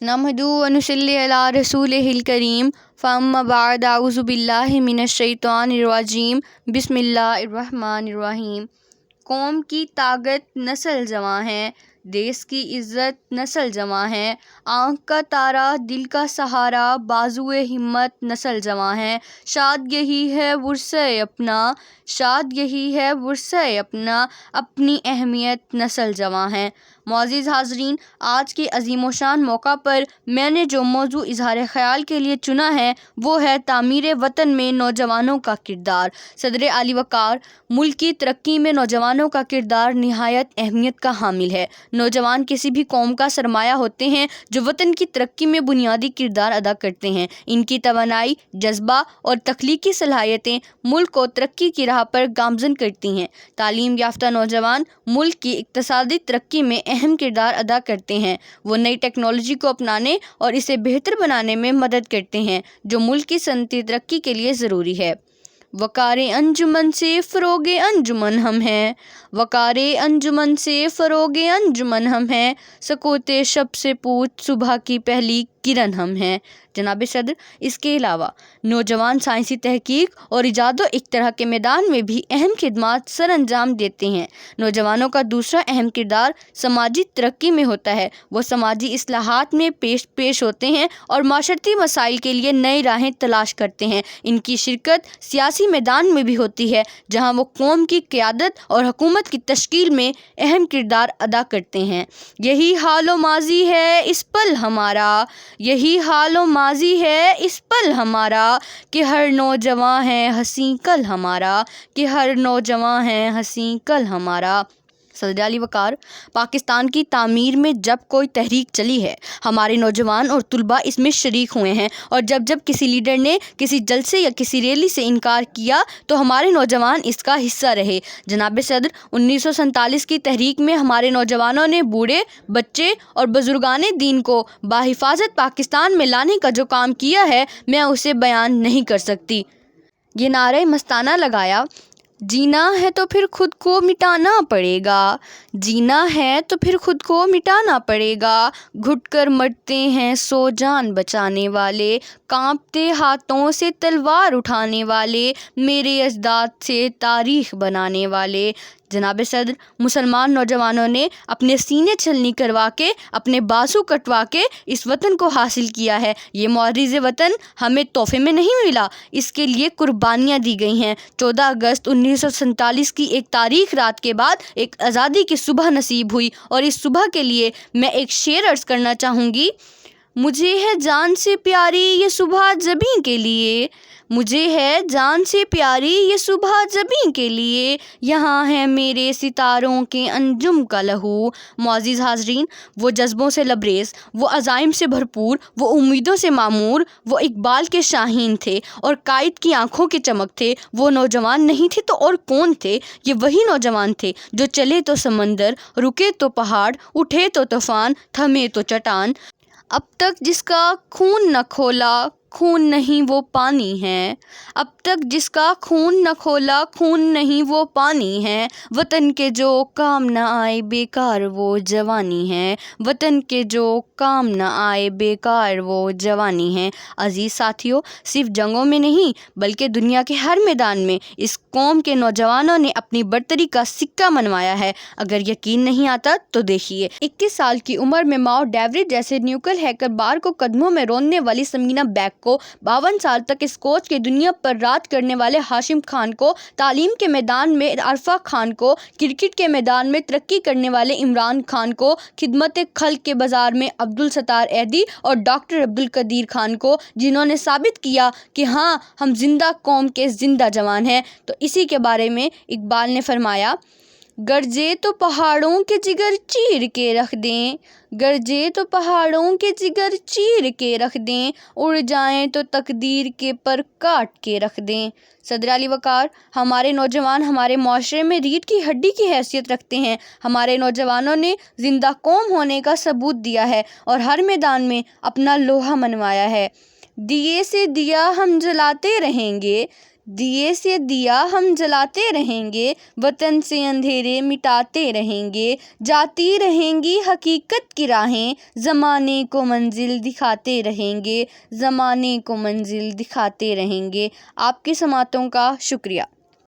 नहमदु व नुसल्ली अला रसूलिहिल करीम फ़अम्मा बाद अऊज़ु बिल्लाहि मिनश शैतानिर रजीम बिस्मिल्लाहिर्रहमानिर्रहीम। कौम की ताकत नस्ल जवां है, देश की इज़्ज़त नस्ल जवां है। आँख का तारा दिल का सहारा, बाजुए हिम्मत नस्ल जवां है। शाद यही है वुर्से अपना, शाद यही है वुर्से अपना, अपनी अहमियत नस्ल जवां है। मुअज़्ज़िज़ हाज़रीन, आज के अज़ीम व शान मौका पर मैंने जो मौजू इज़हार ख़याल के लिए चुना है वो है तामीर वतन में नौजवानों का किरदार। सदर आली वक़ार, मुल्क की तरक्की में नौजवानों का किरदार निहायत अहमियत का हामिल है। नौजवान किसी भी कौम का सरमाया होते हैं जो वतन की तरक्की में बुनियादी किरदार अदा करते हैं। इनकी तवानाई, जज्बा और तख्लीकी सलाहियतें मुल्क को तरक्की की राह पर गामज़न करती हैं। तालीम याफ्ता नौजवान मुल्क की इक़्तिसादी तरक्की में अहम किरदार अदा करते हैं। वो नई टेक्नोलॉजी को अपनाने और इसे बेहतर बनाने में मदद करते हैं जो मुल्क की सनती तरक्की के लिए ज़रूरी है। वक़ारे अंजुमन से फ़रोगे अंजुमन हम हैं, वक़ारे अंजुमन से फ़रोगे अंजुमन हम हैं, सकूते शब से पूछ सुबह की पहली किरण हम हैं। जनाब सदर, इसके अलावा नौजवान साइंसी तहकीक और इजाद इख्तिराअ के मैदान में भी अहम खिदमात सर अंजाम देते हैं। नौजवानों का दूसरा अहम किरदार समाजी तरक्की में होता है। वो समाजी इस्लाहात में पेश होते हैं और माशरती मसाइल के लिए नई राहें तलाश करते हैं। इनकी शिरकत सियासी मैदान में भी होती है जहाँ वो कौम की क़यादत और हुकूमत की तश्कील में अहम किरदार अदा करते हैं। यही हालो माजी है इस पल हमारा, यही हालो माजी है इस पल हमारा, कि हर नौजवान है हसीं कल हमारा, कि हर नौजवान है हसीं कल हमारा। सदर आली वक़ार, पाकिस्तान की तामीर में जब कोई तहरीक चली है, हमारे नौजवान और तुलबा इसमें शरीक हुए हैं, और जब जब किसी लीडर ने किसी जलसे या किसी रैली से इनकार किया तो हमारे नौजवान इसका हिस्सा रहे। जनाब सदर, 1947 की तहरीक में हमारे नौजवानों ने बूढ़े, बच्चे और बुजुर्गाने दीन को बाहिफाजत पाकिस्तान में लाने का जो काम किया है, मैं उसे बयान नहीं कर सकती। ये नारे मस्ताना लगाया, जीना है तो फिर खुद को मिटाना पड़ेगा, जीना है तो फिर खुद को मिटाना पड़ेगा, घुट कर मरते हैं 100 जान बचाने वाले, कांपते हाथों से तलवार उठाने वाले, मेरे अजदाद से तारीख़ बनाने वाले। जनाब सदर, मुसलमान नौजवानों ने अपने सीने छलनी करवा के, अपने बाजू कटवा के इस वतन को हासिल किया है। ये मुअर्रिज़ वतन हमें तोहफे में नहीं मिला, इसके लिए कुर्बानियाँ दी गई हैं। 14 अगस्त 1947 की एक तारीख रात के बाद एक आज़ादी की सुबह नसीब हुई, और इस सुबह के लिए मैं एक शेर अर्ज़ करना चाहूँगी। मुझे है जान से प्यारी ये सुबह ज़बीं के लिए, मुझे है जान से प्यारी ये सुबह ज़बीं के लिए, यहाँ है मेरे सितारों के अंजुम का लहू। मुअज़्ज़िज़ हाज़रीन, वो जज्बों से लबरेज़, वो अज़ाइम से भरपूर, वो उम्मीदों से मामूर, वो इकबाल के शाहीन थे और कायद की आँखों के चमक थे। वो नौजवान नहीं थे तो और कौन थे? ये वही नौजवान थे जो चले तो समंदर, रुके तो पहाड़, उठे तो तूफ़ान, थमे तो चट्टान। अब तक जिसका खून न खोला खून नहीं वो पानी है, अब तक जिसका खून न खोला खून नहीं वो पानी है, वतन के जो काम न आए बेकार वो जवानी है, वतन के जो काम न आए बेकार वो जवानी है। अजीज़ साथियों, सिर्फ जंगों में नहीं बल्कि दुनिया के हर मैदान में इस कौम के नौजवानों ने अपनी बर्तरी का सिक्का मनवाया है। अगर यकीन नहीं आता तो देखिए, 21 साल की उम्र में माउंट डेवरेस्ट जैसे न्यूक्लियर हैकर बार को कदमों में रोनने वाली समीना बैग को, 52 साल तक इस कोच के दुनिया पर राज करने वाले हाशिम खान को, तालीम के मैदान में अरफा खान को, क्रिकेट के मैदान में तरक्की करने वाले इमरान खान को, खिदमत खल्क के बाजार में अब्दुल सत्तार ऐदी और डॉक्टर अब्दुल कदीर खान को, जिन्होंने साबित किया कि हाँ, हम जिंदा कौम के जिंदा जवान हैं। तो इसी के बारे में इकबाल ने फरमाया, गरजे तो पहाड़ों के जिगर चीर के रख दें, गरजे तो पहाड़ों के जिगर चीर के रख दें, उड़ जाएं तो तकदीर के पर काट के रख दें। सदर आली वक़ार, हमारे नौजवान हमारे माशरे में रीढ़ की हड्डी की हैसियत रखते हैं। हमारे नौजवानों ने जिंदा कौम होने का सबूत दिया है और हर मैदान में अपना लोहा मनवाया है। दिए से दिया हम जलाते रहेंगे, دیے سے دیا ہم جلاتے رہیں گے، وطن سے اندھیرے مٹاتے رہیں گے، جاتی رہیں گی حقیقت کی راہیں، زمانے کو منزل دکھاتے رہیں گے، زمانے کو منزل دکھاتے رہیں گے۔ آپ کی سماعتوں کا شکریہ۔